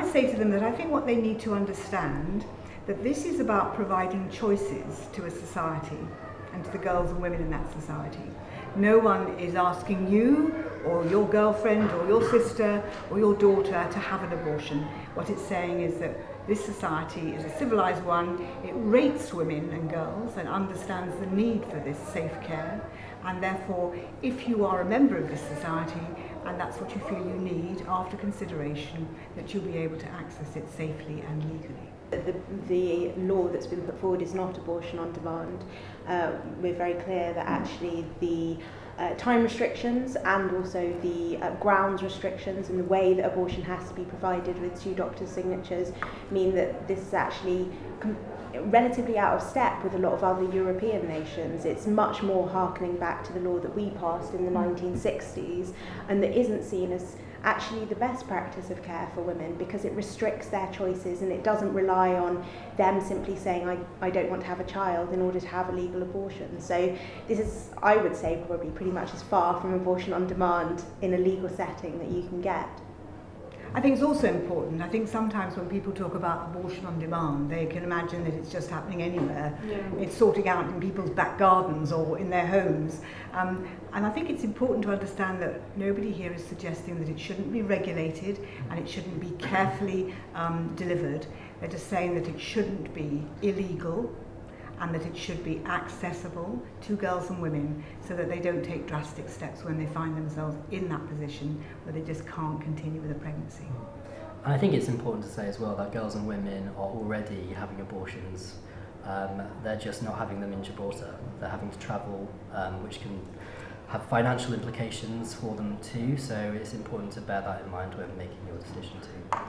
would say to them that I think what they need to understand, that this is about providing choices to a society and to the girls and women in that society. No one is asking you or your girlfriend or your sister or your daughter to have an abortion. What it's saying is that this society is a civilised one. It rates women and girls and understands the need for this safe care, and therefore if you are a member of this society and that's what you feel you need after consideration, that you'll be able to access it safely and legally. The law that's been put forward is not abortion on demand. We're very clear that actually the time restrictions and also the grounds restrictions and the way that abortion has to be provided with 2 doctors' signatures mean that this is actually relatively out of step with a lot of other European nations. It's much more harkening back to the law that we passed in the 1960s, and that isn't seen as actually the best practice of care for women, because it restricts their choices and it doesn't rely on them simply saying I don't want to have a child in order to have a legal abortion. So this is, I would say, probably pretty much as far from abortion on demand in a legal setting that you can get. I think it's also important, I think sometimes when people talk about abortion on demand, they can imagine that it's just happening anywhere. Yeah. It's sorting out in people's back gardens or in their homes. And I think it's important to understand that nobody here is suggesting that it shouldn't be regulated and it shouldn't be carefully delivered. They're just saying that it shouldn't be illegal and that it should be accessible to girls and women so that they don't take drastic steps when they find themselves in that position where they just can't continue with a pregnancy. And I think it's important to say as well that girls and women are already having abortions. They're just not having them in Gibraltar. They're having to travel, which can have financial implications for them too, so it's important to bear that in mind when making your decision too.